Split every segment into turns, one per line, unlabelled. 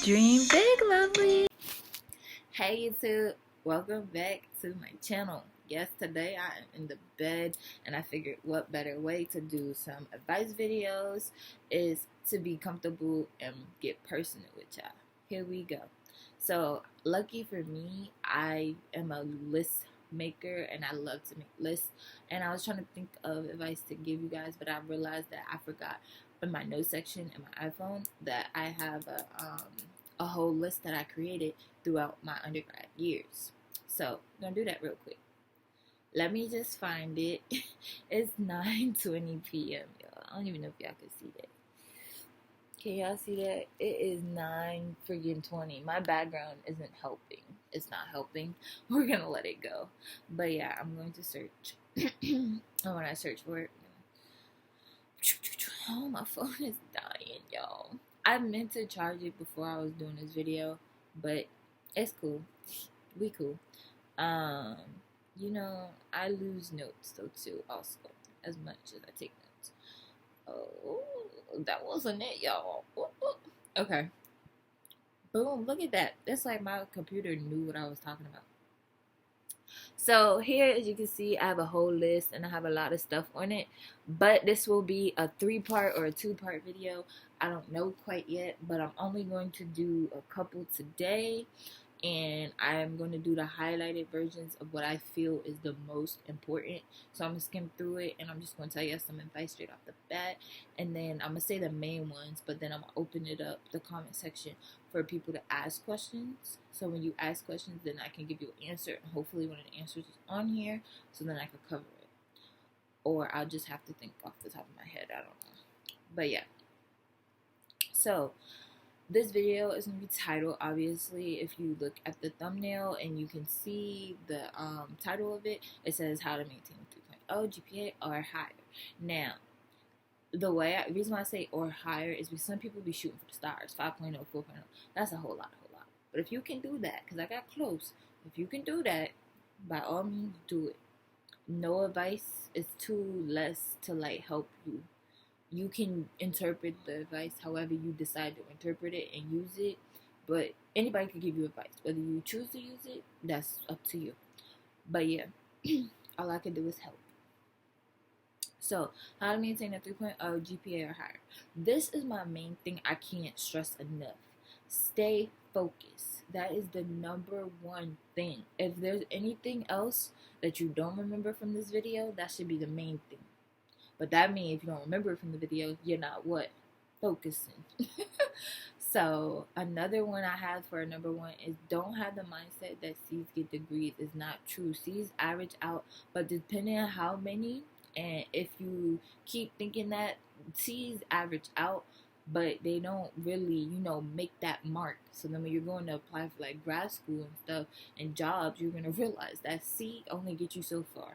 Dream big, lovely. Hey YouTube, welcome back to my channel. Yes, today I am in the bed and I figured what better way to do some advice videos is to be comfortable and get personal with y'all. Here we go. So lucky for me, I am a list maker and I love to make lists, and I was trying to think of advice to give you guys, but I realized that I forgot in my notes section in my iPhone that I have a whole list that I created throughout my undergrad years. So I'm gonna do that real quick. Let me just find it. It's 9:20 p.m. y'all. I don't even know if y'all can see that. Can y'all see that? It is 9:20. My background isn't helping. It's not helping. We're gonna let it go. But yeah, I'm going to search. And when I search for it, oh, my phone is dying, y'all. I meant to charge it before I was doing this video, but it's cool. We cool. I lose notes though too, also, as much as I take notes. Oh, that wasn't it, y'all. Okay. Boom, look at that. It's like my computer knew what I was talking about. So here, as you can see, I have a whole list and I have a lot of stuff on it, but this will be a 3-part or a 2-part video. I don't know quite yet, but I'm only going to do a couple today, and I'm going to do the highlighted versions of what I feel is the most important. So I'm going to skim through it, and I'm just going to tell you some advice straight off the bat, and then I'm going to say the main ones, but then I'm going to open it up, the comment section, for people to ask questions. So when you ask questions, then I can give you an answer, and hopefully one of the answers is on here, so then I can cover it. Or I'll just have to think off the top of my head, I don't know. But yeah. So this video is going to be titled, obviously, if you look at the thumbnail and you can see the title of it, it says how to maintain 3.0 GPA or higher. Now, the reason why I say or higher is because some people be shooting for the stars, 5.0, 4.0. That's a whole lot. But if you can do that, because I got close, if you can do that, by all means, do it. No advice is too less to help you. You can interpret the advice however you decide to interpret it and use it, but anybody can give you advice. Whether you choose to use it, that's up to you. But yeah, all I can do is help. So, how to maintain a 3.0 GPA or higher. This is my main thing I can't stress enough. Stay focused. That is the number one thing. If there's anything else that you don't remember from this video, that should be the main thing. But that means if you don't remember it from the video, you're not what? Focusing. So another one I have for number one is don't have the mindset that C's get degrees. Is not true. C's average out, but depending on how many, and if you keep thinking that, C's average out, but they don't really, make that mark. So then when you're going to apply for grad school and stuff and jobs, you're going to realize that C only gets you so far.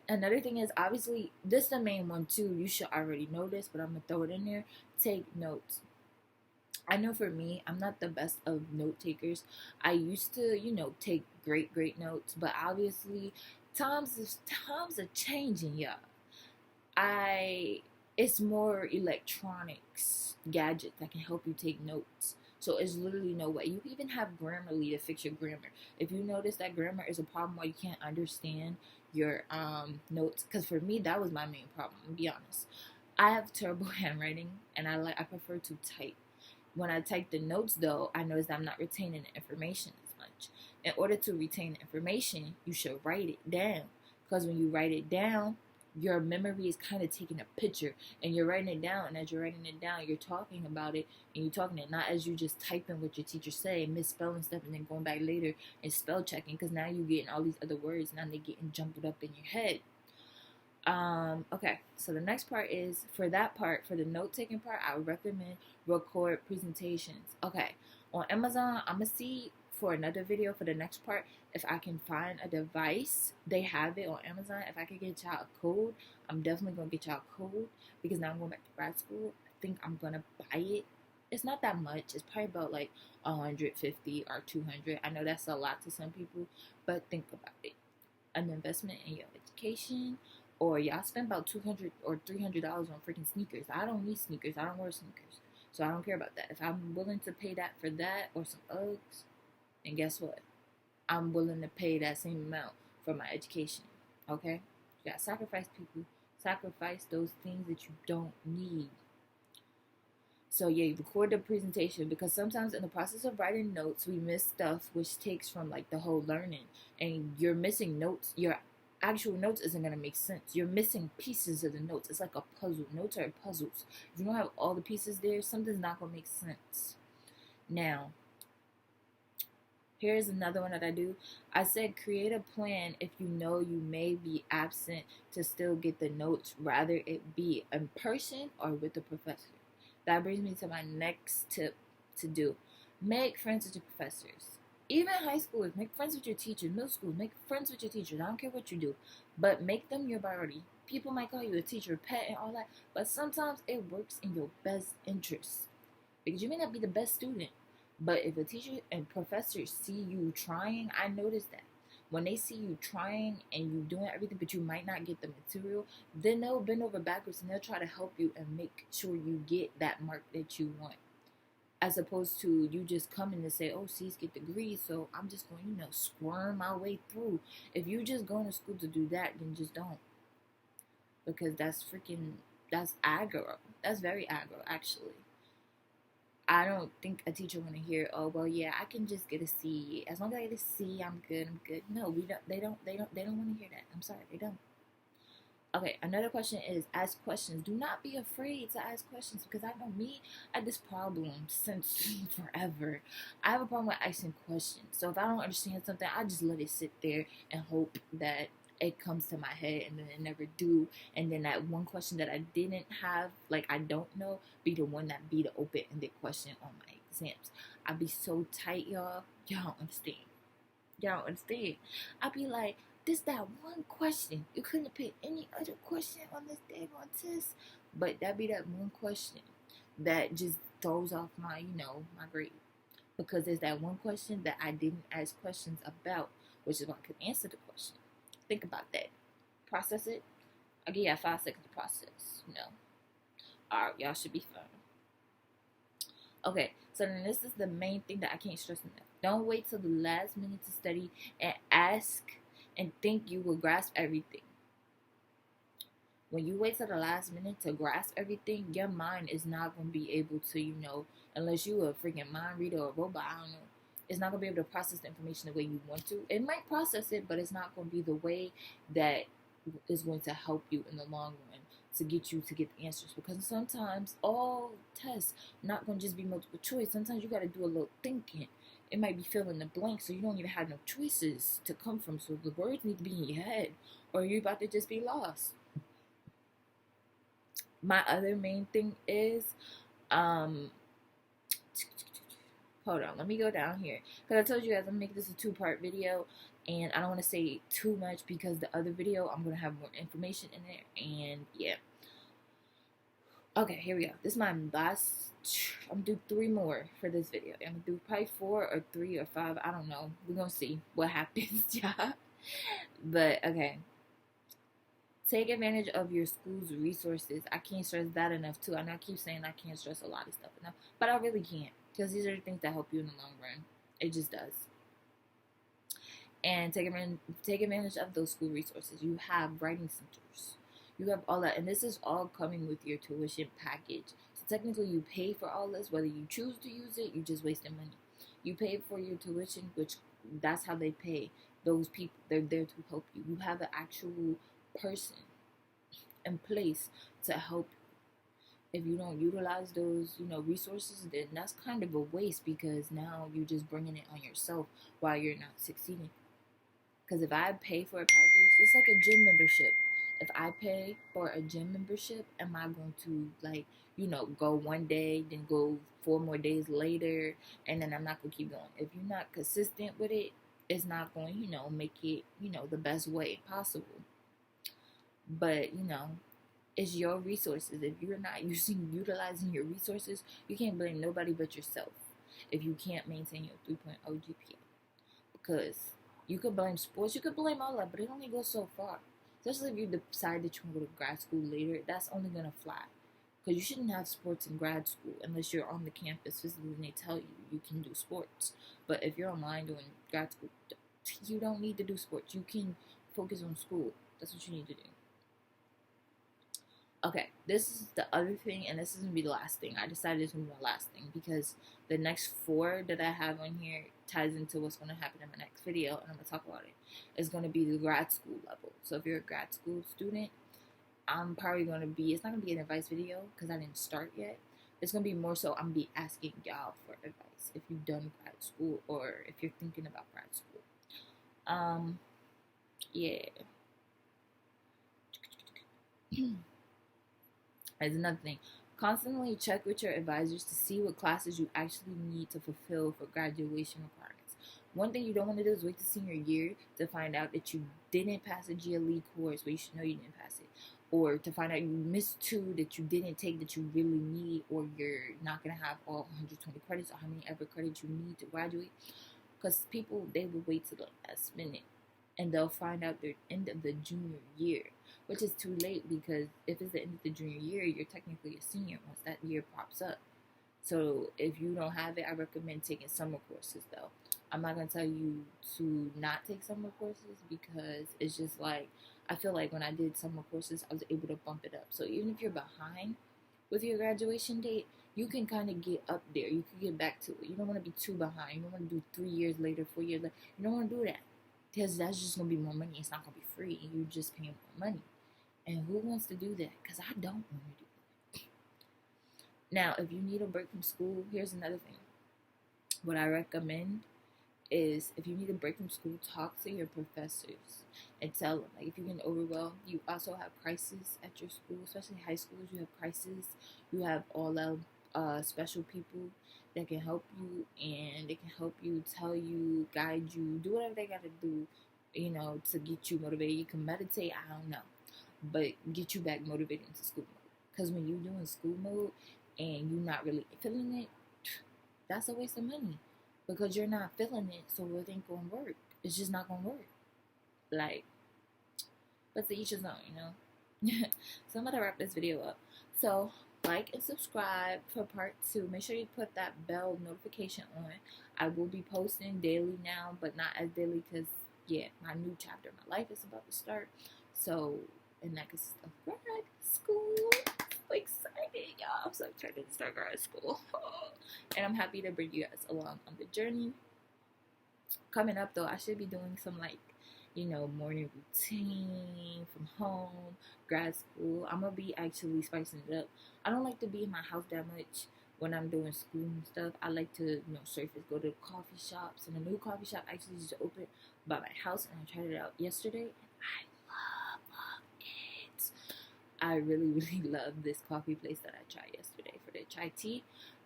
Another thing is, obviously, this is the main one too. You should already know this, but I'm going to throw it in there. Take notes. I know for me, I'm not the best of note takers. I used to, take great notes, but obviously, times are changing, y'all. It's more electronics, gadgets that can help you take notes. So it's literally no way. You can even have Grammarly to fix your grammar. If you notice that grammar is a problem why you can't understand your notes, because for me that was my main problem. I'll be honest. I have terrible handwriting, and I prefer to type. When I type the notes, though, I notice that I'm not retaining the information as much. In order to retain the information, you should write it down, because when you write it down, your memory is kind of taking a picture, and you're writing it down, and as you're writing it down, you're talking about it, and you're talking it, not as you just typing what your teacher say, misspelling stuff, and then going back later and spell checking, because now you're getting all these other words, now they're getting jumbled up in your head. Okay, so the next part is, for the note-taking part, I would recommend record presentations. Okay, on Amazon, I'm going to see for another video for the next part if I can find a device. They have it on Amazon. If I can get y'all a code, I'm definitely going to get y'all a code, because now I'm going back to grad school. I think I'm going to buy it. It's not that much. It's probably about 150 or 200. I know that's a lot to some people, but think about it. An investment in your education. Or y'all spend about $200 or $300 on freaking sneakers. I don't need sneakers. I don't wear sneakers. So I don't care about that. If I'm willing to pay that for that or some Uggs, then guess what? I'm willing to pay that same amount for my education. Okay? You gotta sacrifice, people. Sacrifice those things that you don't need. So yeah, you record the presentation, because sometimes in the process of writing notes, we miss stuff which takes from like the whole learning, and you're missing notes. Your actual notes isn't gonna make sense. You're missing pieces of the notes. It's like a puzzle. Notes are puzzles. If you don't have all the pieces there, something's not gonna make sense. Now, here's another one that I do. I said create a plan if you know you may be absent to still get the notes, rather it be in person or with the professor. That brings me to my next tip to do. Make friends with your professors. Even high schoolers, make friends with your teachers. Middle school, make friends with your teachers. I don't care what you do, but make them your priority. People might call you a teacher pet and all that, but sometimes it works in your best interest, because you may not be the best student, but if a teacher and professors see you trying, I noticed that. When they see you trying and you doing everything, but you might not get the material, then they'll bend over backwards and they'll try to help you and make sure you get that mark that you want. As opposed to you just coming to say, oh, C's get degrees, so I'm just going, squirm my way through. If you just going to school to do that, then just don't. Because that's aggro. That's very aggro, actually. I don't think a teacher want to hear, oh well, yeah, I can just get a C. As long as I get a C, I'm good. No, we don't. They don't want to hear that. I'm sorry, they don't. Okay, another question is ask questions. Do not be afraid to ask questions, because I know me, I had this problem since forever. I have a problem with asking questions. So if I don't understand something, I just let it sit there and hope that it comes to my head, and then it never do. And then that one question that I didn't have, like I don't know, be the one that be the open-ended question on my exams. I be so tight, y'all. Y'all don't understand. Y'all don't understand. I be like, this that one question. You couldn't pick any other question on this day on test. But that be that one question that just throws off my, my grade. Because there's that one question that I didn't ask questions about, which is why I could answer the question. Think about that. Process it. I'll give you 5 seconds to process. Alright, y'all should be fine. Okay, so then this is the main thing that I can't stress enough. Don't wait till the last minute to study and ask and think you will grasp everything. When you wait till the last minute to grasp everything, your mind is not going to be able to, unless you a freaking mind reader or a robot, I don't know. It's not going to be able to process the information the way you want to. It might process it, but it's not going to be the way that is going to help you in the long run to get you to get the answers. Because sometimes all tests not going to just be multiple choice. Sometimes you got to do a little thinking. It might be filling the blank, so you don't even have no choices to come from. So the words need to be in your head, or you're about to just be lost. My other main thing is, hold on, let me go down here. Because I told you guys I'm making this a 2-part video. And I don't want to say too much, because the other video, I'm going to have more information in there. And yeah. Okay, here we go. This is my last. I'm going to do 3 more for this video. I'm going to do probably 4 or 3 or 5. I don't know. We're going to see what happens, y'all. But, okay. Take advantage of your school's resources. I can't stress that enough, too. I know I keep saying I can't stress a lot of stuff enough. But I really can't. Because these are the things that help you in the long run. It just does. And take advantage of those school resources. You have writing centers. You have all that. And this is all coming with your tuition package. So technically you pay for all this. Whether you choose to use it, you're just wasting money. You pay for your tuition, which that's how they pay those people. They're there to help you. You have an actual person in place to help you. If you don't utilize those, resources, then that's kind of a waste, because now you're just bringing it on yourself while you're not succeeding. Because if I pay for a package, it's like a gym membership. If I pay for a gym membership, am I going to, go one day, then go 4 more days later, and then I'm not going to keep going? If you're not consistent with it, it's not going, make it, the best way possible. But, it's your resources. If you're not utilizing your resources, you can't blame nobody but yourself if you can't maintain your 3.0 GPA. Because you could blame sports, you could blame all that, but it only goes so far. Especially if you decide that you want to go to grad school later, that's only going to fly. Because you shouldn't have sports in grad school unless you're on the campus physically and they tell you you can do sports. But if you're online doing grad school, you don't need to do sports. You can focus on school. That's what you need to do. Okay, this is the other thing, and this is gonna be the last thing. I decided it's gonna be my last thing because the next 4 that I have on here ties into what's gonna happen in my next video, and I'm gonna talk about it. It's gonna be the grad school level. So if you're a grad school student, I'm probably gonna be. It's not gonna be an advice video because I didn't start yet. It's gonna be more so I'm gonna be asking y'all for advice if you've done grad school or if you're thinking about grad school. Yeah. As another thing, constantly check with your advisors to see what classes you actually need to fulfill for graduation requirements. One thing you don't want to do is wait to senior year to find out that you didn't pass a GLE course, but you should know you didn't pass it. Or to find out you missed 2 that you didn't take that you really need, or you're not going to have all 120 credits or how many ever credits you need to graduate. Because people, they will wait till the last minute and they'll find out the end of the junior year, which is too late because if it's the end of the junior year, you're technically a senior once that year pops up. So if you don't have it, I recommend taking summer courses though. I'm not going to tell you to not take summer courses because it's just like, I feel like when I did summer courses, I was able to bump it up. So even if you're behind with your graduation date, you can kind of get up there. You can get back to it. You don't want to be too behind. You don't want to do 3 years later, 4 years later. You don't want to do that because that's just going to be more money. It's not going to be free. You're just paying more money. And who wants to do that? Because I don't want to do that. Now, if you need a break from school, here's another thing. What I recommend is if you need a break from school, talk to your professors and tell them. Like if you're getting overwhelmed, you also have crisis at your school, especially high schools. You have crisis. You have all of special people that can help you, and they can help you, tell you, guide you, do whatever they gotta do, to get you motivated. You can meditate. I don't know, but get you back motivated into school mode. Because when you're doing school mode and you're not really feeling it, that's a waste of money. Because you're not feeling it, so it ain't gonna work. It's just not gonna work. Like, but to each his own, So I'm gonna wrap this video up. So like and subscribe for part 2. Make sure you put that bell notification on. I will be posting daily now, but not as daily because my new chapter of my life is about to start. So, and that consists of grad school. So excited, y'all. I'm so excited to start grad school. And I'm happy to bring you guys along on the journey. Coming up though, I should be doing some morning routine from home, grad school. I'm gonna be actually spicing it up. I don't like to be in my house that much when I'm doing school and stuff. I like to, surface, go to coffee shops, and a new coffee shop actually just opened by my house, and I tried it out yesterday, and I love it. I really, really love this coffee place that I tried yesterday for the chai tea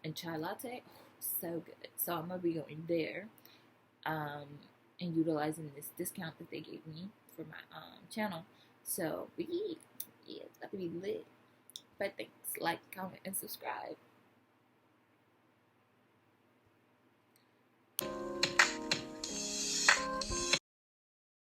and chai latte. Oh, so good. So I'm gonna be going there, and utilizing this discount that they gave me for my channel. So it's about to be lit. But thanks, like, comment, and subscribe.